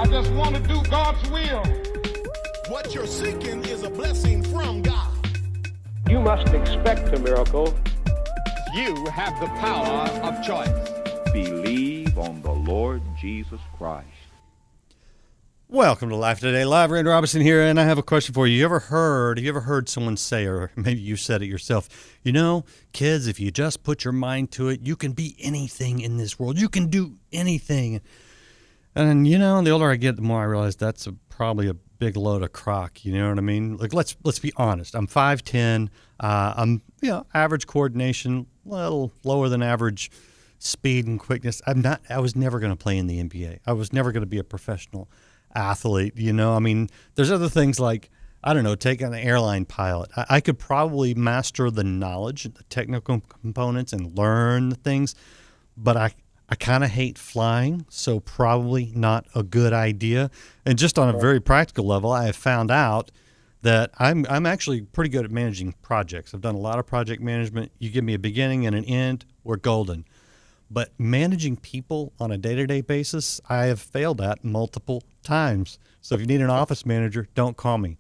I just want to do God's will. What you're seeking is a blessing from God. You must expect a miracle. You have the power of choice. Believe on the Lord Jesus Christ. Welcome to Life Today Live. Randy Robinson here, and I have a question for you. Have you ever heard someone say, or maybe you said it yourself, you know, kids, if you just put your mind to it, you can be anything in this world. You can do anything. And, you know, the older I get, the more I realize that's probably a big load of crock. You know what I mean? Like, let's be honest. I'm 5'10". I'm, average coordination, a little lower than average speed and quickness. I was never going to play in the NBA. I was never going to be a professional athlete. You know, I mean, there's other things like, I don't know, take an airline pilot. I could probably master the knowledge, the technical components, and learn the things, but I kind of hate flying, so probably not a good idea. And just on a very practical level, I have found out that I'm actually pretty good at managing projects. I've done a lot of project management. You give me a beginning and an end, we're golden. But managing people on a day-to-day basis, I have failed at multiple times. So if you need an office manager, don't call me.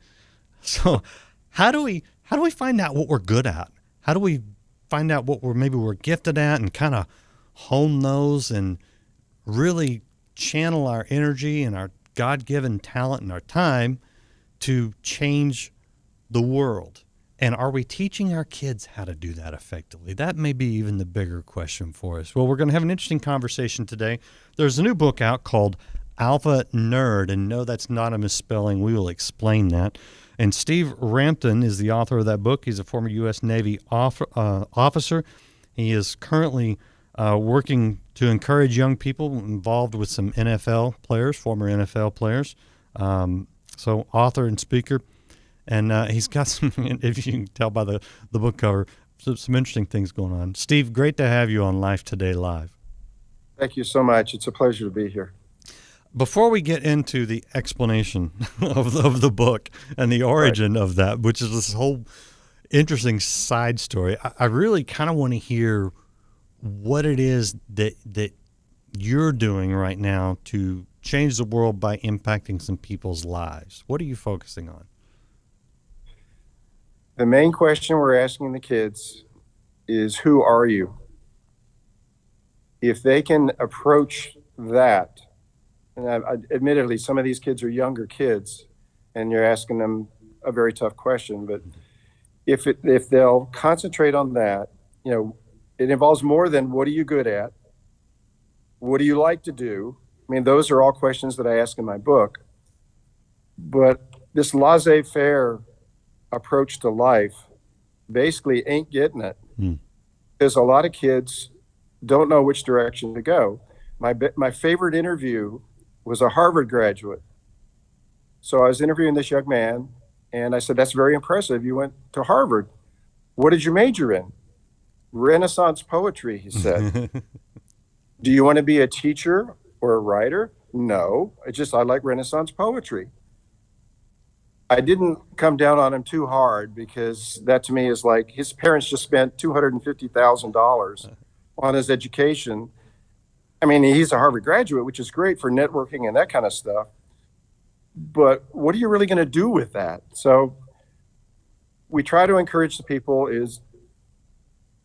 So how do we find out what we're good at? How do we find out what we're gifted at and kind of hone those and really channel our energy and our God-given talent and our time to change the world? And are we teaching our kids how to do that effectively? That may be even the bigger question for us. Well, we're going to have an interesting conversation today. There's a new book out called Alpha Nurd, and no, that's not a misspelling. We will explain that. And Steve Rampton is the author of that book. He's a former U.S. Navy officer. He is currently working to encourage young people involved with some NFL players, former NFL players. So author and speaker. And he's got some, if you can tell by the book cover, some interesting things going on. Steve, great to have you on Life Today Live. Thank you so much. It's a pleasure to be here. Before we get into the explanation of the book and the origin of that, which is this whole interesting side story, I really kind of want to hear what it is that you're doing right now to change the world by impacting some people's lives. What are you focusing on? The main question we're asking the kids is, who are you? If they can approach that, and admittedly, some of these kids are younger kids, and you're asking them a very tough question, but if they'll concentrate on that, it involves more than what are you good at? What do you like to do? I mean, those are all questions that I ask in my book. But this laissez-faire approach to life basically ain't getting it. Because a lot of kids don't know which direction to go. My favorite interview was a Harvard graduate. So I was interviewing this young man, and I said, that's very impressive. You went to Harvard. What did you major in? Renaissance poetry, he said. Do you want to be a teacher or a writer? No, I like Renaissance poetry. I didn't come down on him too hard, because that to me is like his parents just spent $250,000 on his education. I mean, he's a Harvard graduate, which is great for networking and that kind of stuff. But what are you really going to do with that? So we try to encourage the people is,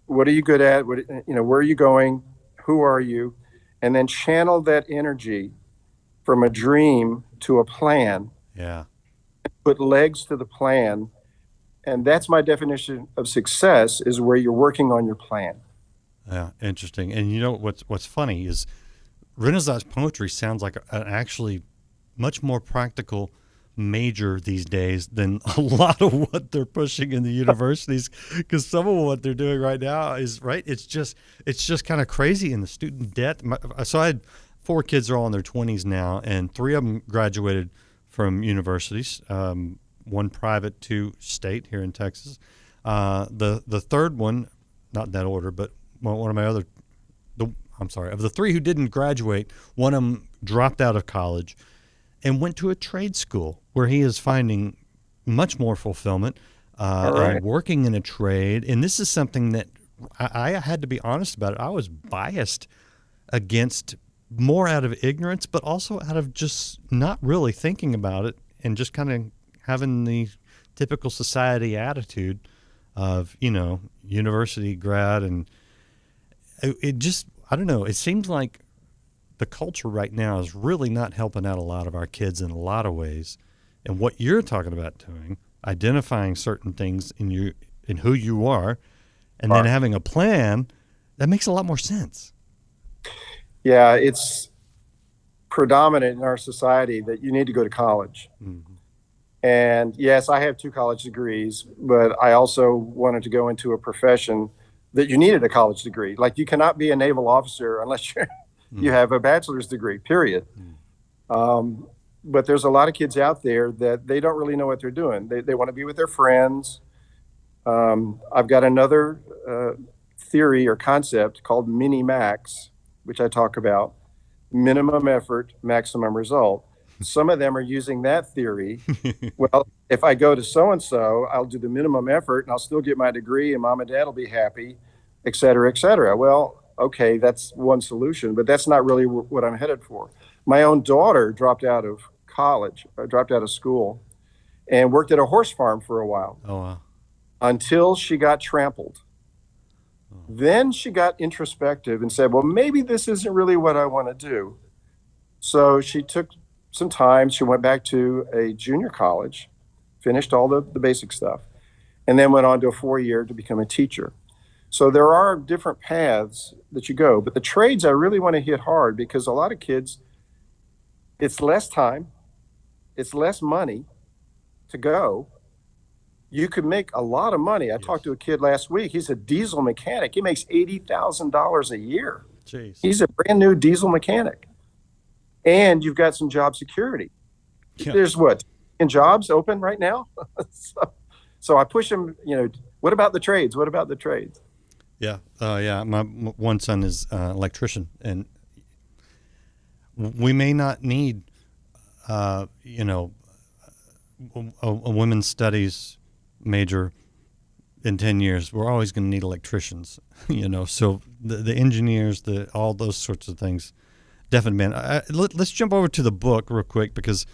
what are you good at? Where are you going? Who are you? And then channel that energy from a dream to a plan. Yeah. Put legs to the plan. And that's my definition of success, is where you're working on your plan. Yeah, interesting. And you know what's funny is Renaissance poetry sounds like an actually much more practical major these days than a lot of what they're pushing in the universities, because some of what they're doing right now is right. It's just kind of crazy in the student debt. So I had 4 kids that are all in their 20s now, and 3 of them graduated from universities, 1 private, 2 state here in Texas. The third one, not in that order, but one of my other, of the 3 who didn't graduate, one of them dropped out of college and went to a trade school where he is finding much more fulfillment, and working in a trade. And this is something that I had to be honest about it. I was biased against more out of ignorance, but also out of just not really thinking about it and just kind of having the typical society attitude of, university grad. And it just, I don't know, it seems like the culture right now is really not helping out a lot of our kids in a lot of ways. And what you're talking about doing, identifying certain things in who you are, and then having a plan, that makes a lot more sense. Yeah, it's predominant in our society that you need to go to college. Mm-hmm. And yes, I have 2 college degrees, but I also wanted to go into a profession that you needed a college degree. Like, you cannot be a naval officer unless you have a bachelor's degree, period. But there's a lot of kids out there that they don't really know what they're doing. They want to be with their friends. I've got another theory or concept called mini-max, which I talk about: minimum effort, maximum result. Some of them are using that theory. Well, if I go to so-and-so, I'll do the minimum effort and I'll still get my degree and mom and dad will be happy, et cetera, et cetera. Well, okay, that's one solution, but that's not really what I'm headed for. My own daughter dropped out of school, and worked at a horse farm for a while. Oh, wow. Until she got trampled. Then she got introspective and said, well, maybe this isn't really what I want to do. So she took some time. She went back to a junior college, finished all the basic stuff, and then went on to a 4-year to become a teacher. So there are different paths that you go, but the trades I really want to hit hard, because a lot of kids, it's less time, it's less money to go. You could make a lot of money. I talked to a kid last week. He's a diesel mechanic. He makes $80,000 a year. Jeez. He's a brand new diesel mechanic. And you've got some job security. Yeah. There's jobs open right now? So I push him, what about the trades? What about the trades? Yeah. Yeah. My one son is electrician, and we may not need, a women's studies major in 10 years. We're always going to need electricians, so the engineers, all those sorts of things. Definitely, man. Let's jump over to the book real quick, because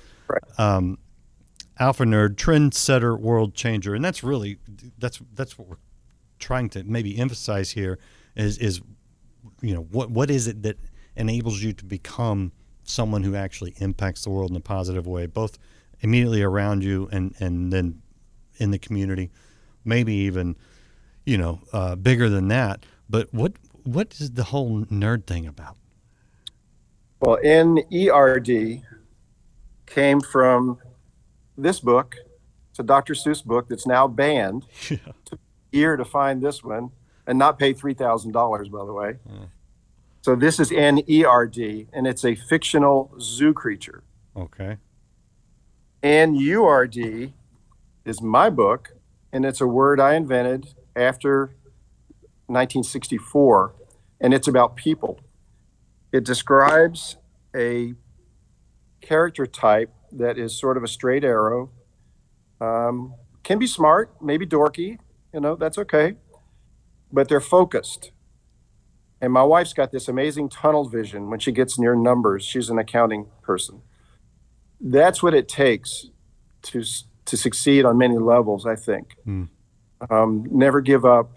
Alpha Nurd, Trendsetter, World Changer. And that's what we're trying to maybe emphasize here is what is it that enables you to become someone who actually impacts the world in a positive way, both immediately around you and then in the community, maybe even, bigger than that. But what is the whole nerd thing about? Well, Nerd came from this book. It's a Dr. Seuss book that's now banned. Yeah. It took a year to find this one, and not pay $3,000, by the way. Yeah. So this is Nerd, and it's a fictional zoo creature. Okay. Nurd is my book, and it's a word I invented after 1964, and it's about people. It describes a character type that is sort of a straight arrow, can be smart, maybe dorky, that's okay, but they're focused. And my wife's got this amazing tunnel vision when she gets near numbers. She's an accounting person. That's what it takes to succeed on many levels, I think. Never give up.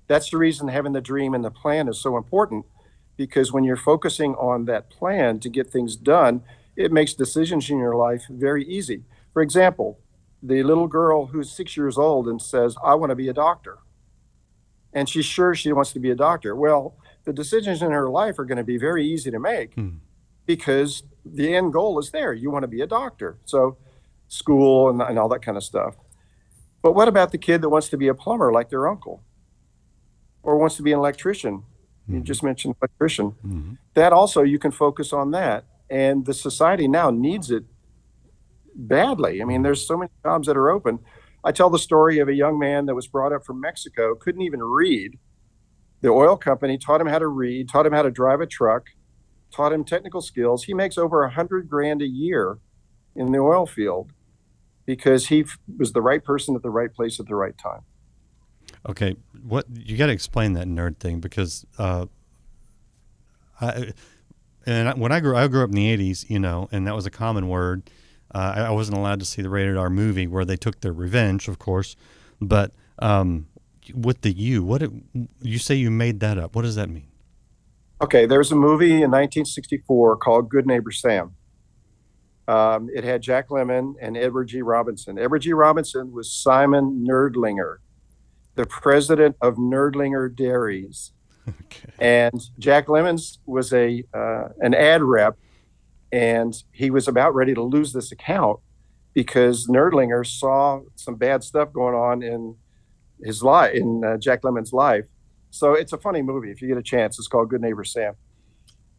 That's the reason having the dream and the plan is so important, because when you're focusing on that plan to get things done, it makes decisions in your life very easy. For example, the little girl who's 6 years old and says, I want to be a doctor. And she's sure she wants to be a doctor. Well, the decisions in her life are going to be very easy to make because the end goal is there. You want to be a doctor. So school and all that kind of stuff. But what about the kid that wants to be a plumber like their uncle, or wants to be an electrician? You just mentioned electrician. That also, you can focus on that. And the society now needs it badly. I mean, there's so many jobs that are open. I tell the story of a young man that was brought up from Mexico, couldn't even read. The oil company taught him how to read, taught him how to drive a truck, taught him technical skills. He makes over $100,000 a year in the oil field because he was the right person at the right place at the right time. Okay, you got to explain that nerd thing, because And I grew up in the 80s, you know, and that was a common word. I wasn't allowed to see the rated R movie where they took their revenge, of course. But with the you say you made that up. What does that mean? Okay, there was a movie in 1964 called Good Neighbor Sam. It had Jack Lemmon and Edward G. Robinson. Edward G. Robinson was Simon Nerdlinger, the president of Nerdlinger Dairies. Okay. And Jack Lemmons was an ad rep, and he was about ready to lose this account because Nerdlinger saw some bad stuff going on in his life, in Jack Lemmon's life. So it's a funny movie. If you get a chance, it's called Good Neighbor Sam.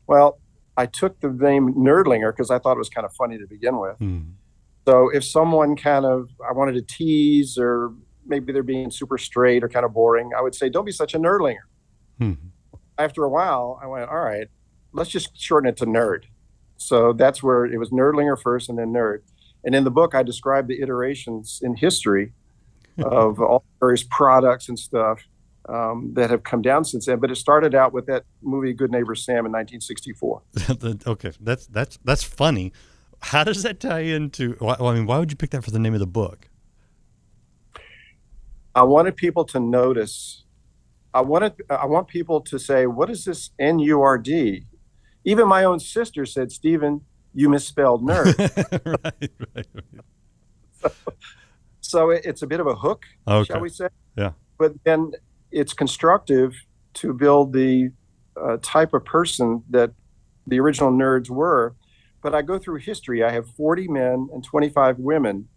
Well, I took the name Nerdlinger because I thought it was kind of funny to begin with. So if someone I wanted to tease, or maybe they're being super straight or kind of boring, I would say, don't be such a nerdlinger. After a while, I went, all right, let's just shorten it to Nerd. So that's where it was Nerdlinger first and then Nerd. And in the book, I described the iterations in history of all various products and stuff that have come down since then. But it started out with that movie Good Neighbor Sam in 1964. Okay, that's funny. How does that tie into? I mean, why would you pick that for the name of the book? I wanted people to notice. I want people to say, "What is this Nurd?" Even my own sister said, "Stephen, you misspelled nerd." right. So it's a bit of a hook, shall we say? Yeah. But then it's constructive to build the type of person that the original nerds were. But I go through history. I have 40 men and 25 women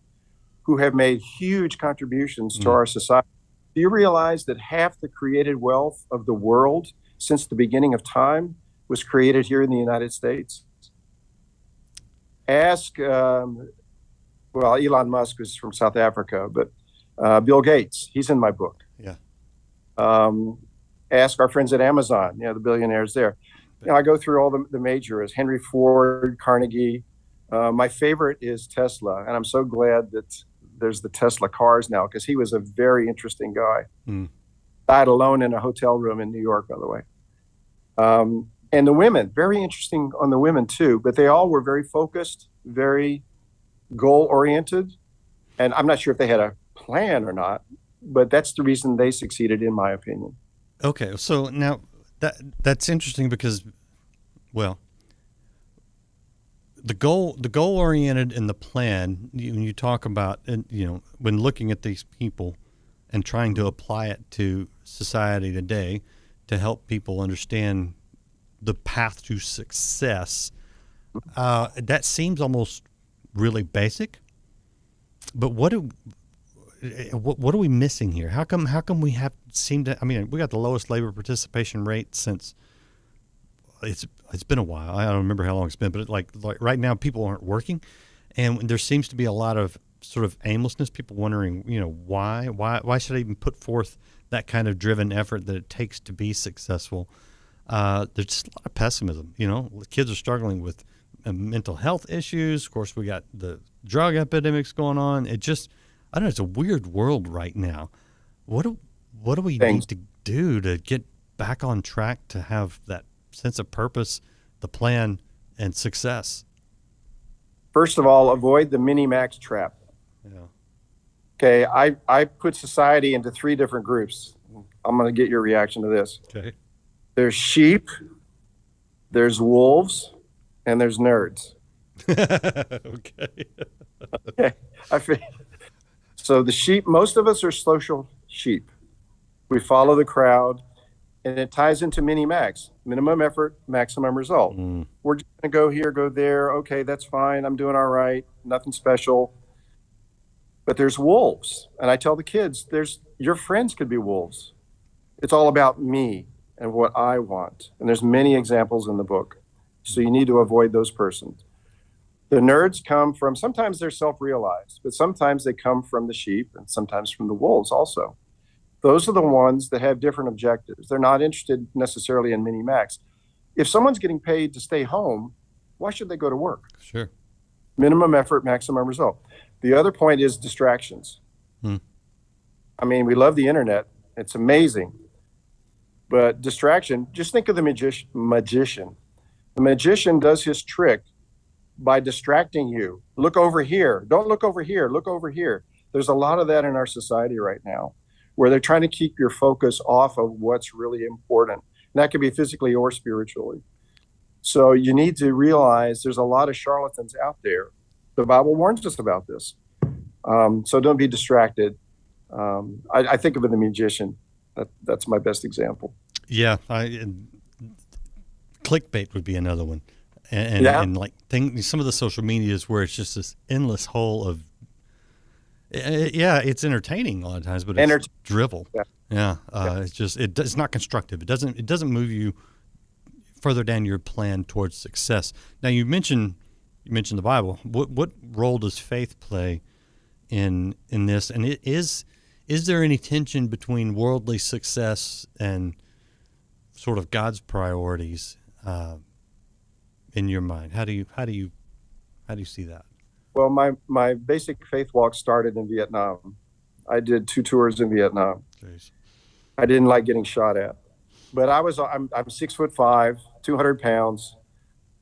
who have made huge contributions to our society. Do you realize that half the created wealth of the world since the beginning of time was created here in the United States? Ask, Elon Musk is from South Africa, but Bill Gates, he's in my book. Yeah. Ask our friends at Amazon, the billionaires there. I go through all the majors, Henry Ford, Carnegie. My favorite is Tesla, and I'm so glad that there's the Tesla cars now, because he was a very interesting guy. Died alone in a hotel room in New York, by the way. And the women, very interesting on the women too, but they all were very focused, very goal-oriented. And I'm not sure if they had a plan or not, but that's the reason they succeeded, in my opinion. Okay, so now that's interesting because, well, the goal oriented and the plan, when you talk about, and when looking at these people and trying to apply it to society today to help people understand the path to success, that seems almost really basic. But what are we missing here? How come we we got the lowest labor participation rate since it's been a while. I don't remember how long it's been, but like right now people aren't working, and there seems to be a lot of sort of aimlessness. People wondering, why should I even put forth that kind of driven effort that it takes to be successful? There's just a lot of pessimism. Kids are struggling with mental health issues. Of course, we got the drug epidemics going on. I don't know. It's a weird world right now. What do we need to do to get back on track to have that sense of purpose, the plan, and success? First of all, avoid the mini-max trap. Yeah. Okay, I put society into 3 different groups. I'm going to get your reaction to this. Okay. There's sheep, there's wolves, and there's nerds. Okay. Okay. So the sheep, most of us are social sheep. We follow the crowd, and it ties into mini-max, minimum effort, maximum result. We're just going to go here, go there. Okay, that's fine. I'm doing all right. Nothing special. But there's wolves. And I tell the kids, your friends could be wolves. It's all about me and what I want. And there's many examples in the book. So you need to avoid those persons. The nerds come from, sometimes they're self-realized, but sometimes they come from the sheep and sometimes from the wolves also. Those are the ones that have different objectives. They're not interested necessarily in mini-max. If someone's getting paid to stay home, why should they go to work? Sure. Minimum effort, maximum result. The other point is distractions. I mean, we love the internet. It's amazing. But distraction, just think of the magician. The magician does his trick by distracting you. Look over here. Don't look over here. Look over here. There's a lot of that in our society right now, where they're trying to keep your focus off of what's really important. And that could be physically or spiritually. So you need to realize there's a lot of charlatans out there. The Bible warns us about this. So don't be distracted. I think of the magician. That's my best example. Yeah, clickbait would be another one, and like some of the social medias where it's just this endless hole of. It's entertaining a lot of times, but it's drivel. It's not constructive. It doesn't move you further down your plan towards success. Now you mentioned the Bible. What role does faith play in this? And is there any tension between worldly success and sort of God's priorities in your mind? How do you see that? Well, my basic faith walk started in Vietnam. I did 2 tours in Vietnam. Jeez. I didn't like getting shot at, but I'm 6'5", 200 pounds,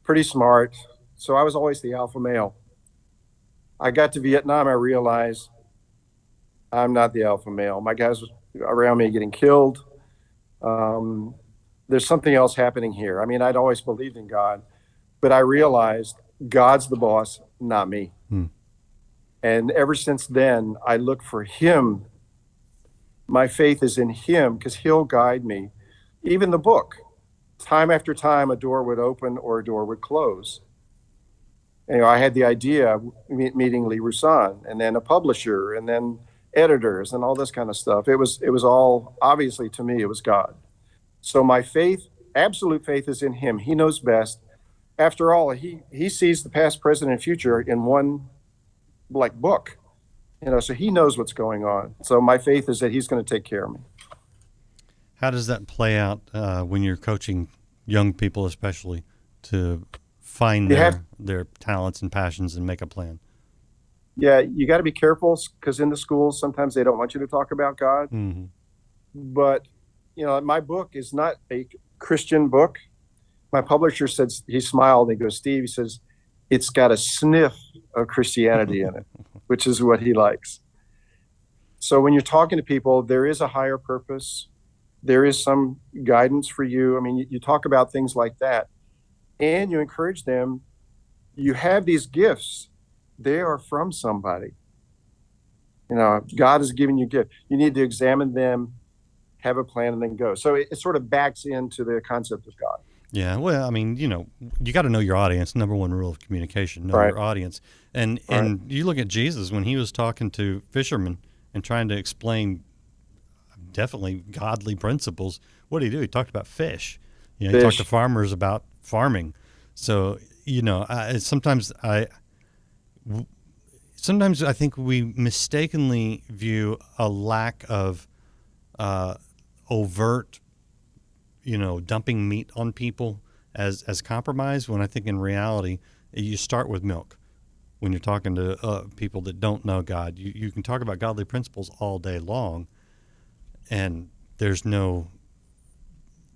pretty smart. So I was always the alpha male. I got to Vietnam, I realized I'm not the alpha male. My guys around me getting killed. There's something else happening here. I mean, I'd always believed in God, but I realized God's the boss, not me. And ever since then, I look for him. My faith is in him because he'll guide me. Even the book, time after time, a door would open or a door would close. I had the idea of meeting Lee Roussan, and then a publisher, and then editors, and all this kind of stuff. It was all, obviously to me, it was God. So my faith, absolute faith, is in him. He knows best. After all, he sees the past, present, and future in one book, so he knows what's going on. So my faith is that he's going to take care of me. How does that play out when you're coaching young people, especially, to find their talents and passions and make a plan? Yeah, you got to be careful because in the schools, sometimes they don't want you to talk about God. Mm-hmm. But, my book is not a Christian book. My publisher said, he smiled and he goes, Steve, he says, it's got a sniff of Christianity in it, which is what he likes. So when you're talking to people, there is a higher purpose. There is some guidance for you. I mean, you talk about things like that, and you encourage them. You have these gifts. They are from somebody. God has given you gifts. You need to examine them, have a plan, and then go. So it sort of backs into the concept of God. Yeah, well, I mean, you got to know your audience. Number one rule of communication: know your audience. And you look at Jesus when he was talking to fishermen and trying to explain definitely godly principles. What did he do? He talked about fish. He talked to farmers about farming. So sometimes I think we mistakenly view a lack of overt, dumping meat on people as compromise, when I think in reality, you start with milk. When you're talking to people that don't know God, you can talk about godly principles all day long, and they're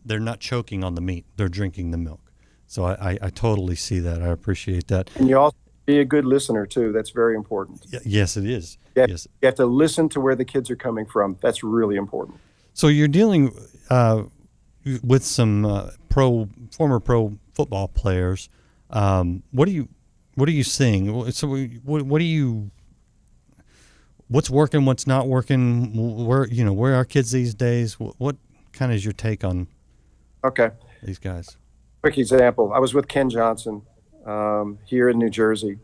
not choking on the meat. They're drinking the milk. So I totally see that. I appreciate that. And you also be a good listener, too. That's very important. Yes, it is. You have to listen to where the kids are coming from. That's really important. So you're dealing with some former pro football players. What are you seeing? So what's working? What's not working? Where are kids these days? What kind of is your take on these guys? Quick example. I was with Ken Johnson here in New Jersey.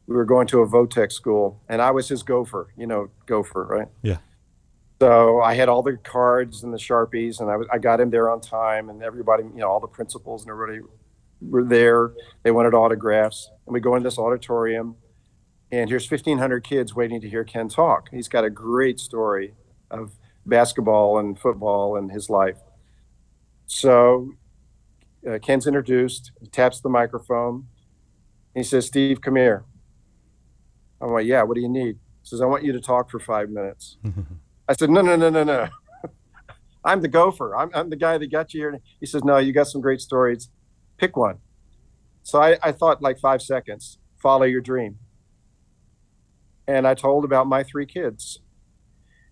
We were going to a Votech school, and I was his gopher. Gopher, right? Yeah. So I had all the cards and the Sharpies, and I got him there on time, and everybody, all the principals and everybody were there. They wanted autographs, and we go into this auditorium, and here's 1,500 kids waiting to hear Ken talk. He's got a great story of basketball and football and his life. So Ken's introduced, he taps the microphone, and he says, Steve, come here. I'm like, yeah, what do you need? He says, I want you to talk for 5 minutes. I said, no. I'm the gopher. I'm the guy that got you here. He says, no, you got some great stories. Pick one. So I thought like 5 seconds, follow your dream. And I told about my 3 kids.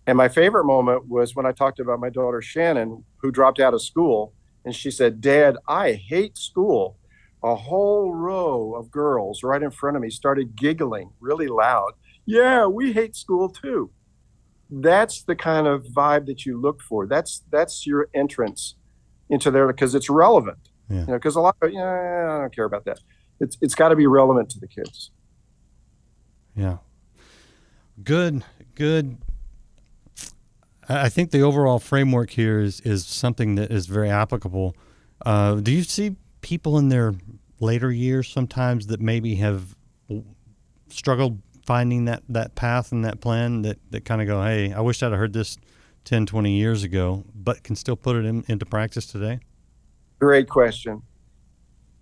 And my favorite moment was when I talked about my daughter Shannon, who dropped out of school. And she said, Dad, I hate school. A whole row of girls right in front of me started giggling really loud. Yeah, we hate school too. That's the kind of vibe that you look for. That's your entrance into there, because it's relevant. Yeah. Because a lot of, I don't care about that. It's got to be relevant to the kids. Yeah. Good. I think the overall framework here is something that is very applicable. Do you see people in their later years sometimes that maybe have struggled finding that path and that plan that kind of go, hey, I wish I'd have heard this 10, 20 years ago, but can still put it into practice today? Great question.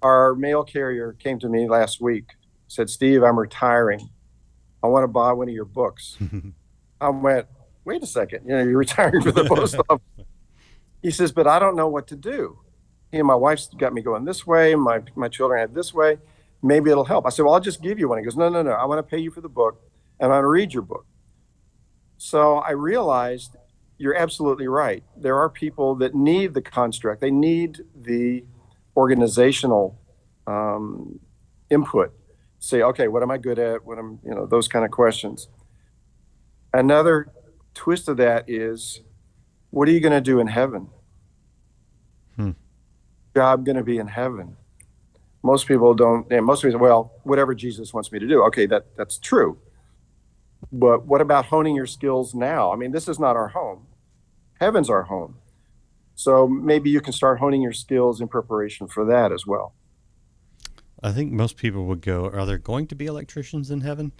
Our mail carrier came to me last week, said, Steve, I'm retiring. I want to buy one of your books. I went, wait a second, you're retiring from the post office. He says, but I don't know what to do. He and my wife's got me going this way. My children had this way. Maybe it'll help. I said, well, I'll just give you one. He goes, no. I want to pay you for the book, and I want to read your book. So I realized you're absolutely right. There are people that need the construct. They need the organizational input. Say, okay, what am I good at? Those kind of questions. Another twist of that is, what are you going to do in heaven? Job going to be in heaven. Most people don't, and most people say, well, whatever Jesus wants me to do. Okay, that's true. But what about honing your skills now? I mean, this is not our home. Heaven's our home. So maybe you can start honing your skills in preparation for that as well. I think most people would go, are there going to be electricians in heaven?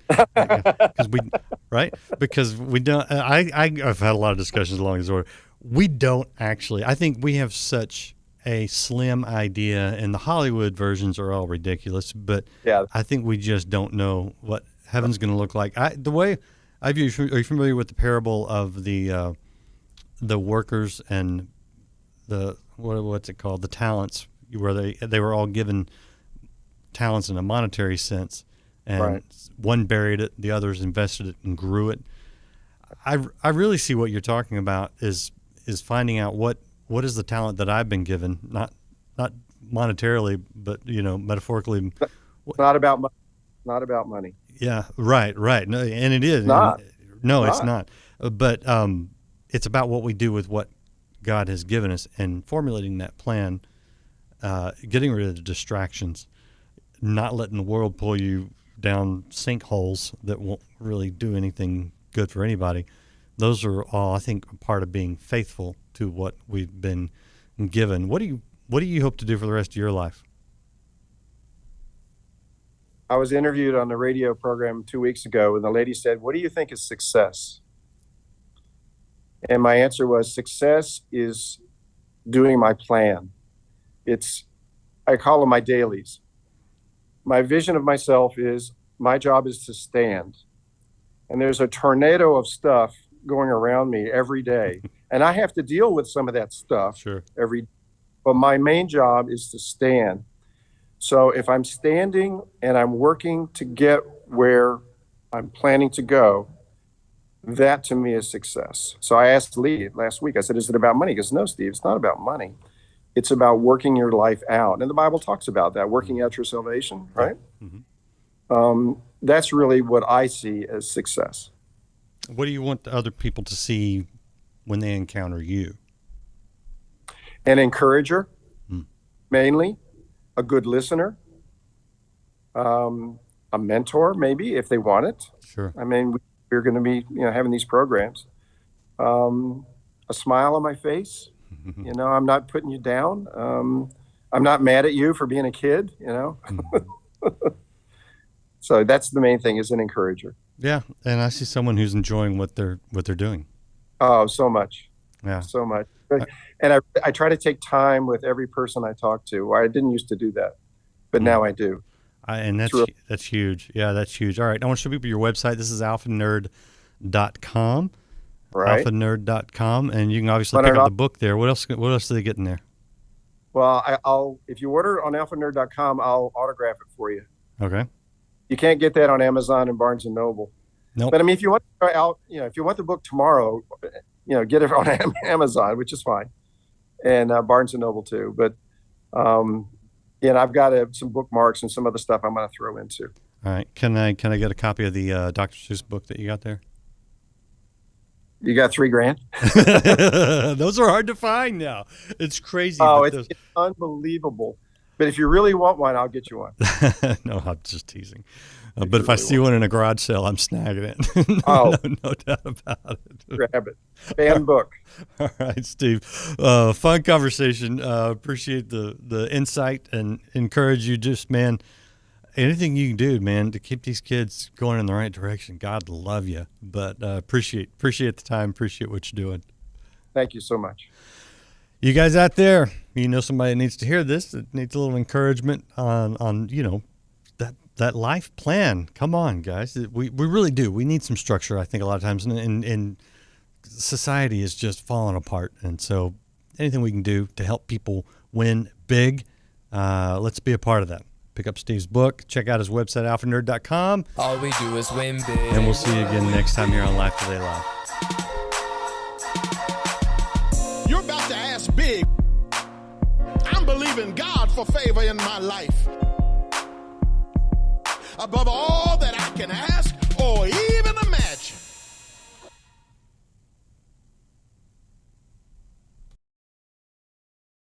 Because we don't, I've had a lot of discussions along this order. We don't actually, I think we have such a slim idea, and the Hollywood versions are all ridiculous, but yeah. I think we just don't know what heaven's going to look like. The way I view, are you familiar with the parable of the workers and what's it called? The talents, where they were all given talents in a monetary sense, and right. One buried it, the others invested it and grew it. I really see what you're talking about is finding out what is the talent that I've been given, not monetarily, but metaphorically. Not about money. Yeah, right. No, and it is. It's not. But it's about what we do with what God has given us and formulating that plan, getting rid of the distractions, not letting the world pull you down sinkholes that won't really do anything good for anybody. Those are all, I think, a part of being faithful to what we've been given. What do you hope to do for the rest of your life? I was interviewed on the radio program 2 weeks ago, and the lady said, what do you think is success? And my answer was, success is doing my plan. I call them my dailies. My vision of myself is, my job is to stand. And there's a tornado of stuff going around me every day. And I have to deal with some of that stuff every day. But my main job is to stand. So if I'm standing and I'm working to get where I'm planning to go, that to me is success. So I asked Lee last week, I said, is it about money? He goes, no, Steve, it's not about money. It's about working your life out. And the Bible talks about that, working out your salvation, right? Mm-hmm. That's really what I see as success. What do you want other people to see when they encounter you? An encourager, mainly, a good listener, a mentor, maybe, if they want it. Sure. I mean, we're going to be, having these programs. A smile on my face. I'm not putting you down. I'm not mad at you for being a kid, So that's the main thing, is an encourager. Yeah, and I see someone who's enjoying what they're doing. Oh, so much. Yeah. So much. And I try to take time with every person I talk to. I didn't used to do that, but now I do. And that's huge. Yeah, that's huge. All right, I want to show people your website. This is alphanerd.com. Right. alphanerd.com, and you can obviously pick up the book there. What else do they get in there? Well, I'll if you order on alphanerd.com, I'll autograph it for you. Okay. You can't get that on Amazon and Barnes and Noble. Nope. But I mean, if you want to try out, if you want the book tomorrow, get it on Amazon, which is fine, and Barnes and Noble too. But I've got some bookmarks and some other stuff I'm going to throw into. All right. Can I get a copy of the Dr. Seuss book that you got there? You got $3,000? Those are hard to find now. It's crazy. Oh, it's unbelievable. But if you really want one, I'll get you one. No, I'm just teasing. But if I see one in a garage sale, I'm snagging it. No doubt about it. Grab it. Fan book. All right, Steve. Fun conversation. Appreciate the insight and encourage you. Just, man, anything you can do, man, to keep these kids going in the right direction. God love you. But appreciate the time. Appreciate what you're doing. Thank you so much. You guys out there, somebody that needs to hear this, that needs a little encouragement on that life plan. Come on, guys. We really do. We need some structure, I think, a lot of times. And society is just falling apart. And so anything we can do to help people win big, let's be a part of that. Pick up Steve's book. Check out his website, alphanerd.com. All we do is win big. And we'll see you again next time here on Life Today Live. You're about to ask big. I'm believing God for favor in my life. Above all that I can ask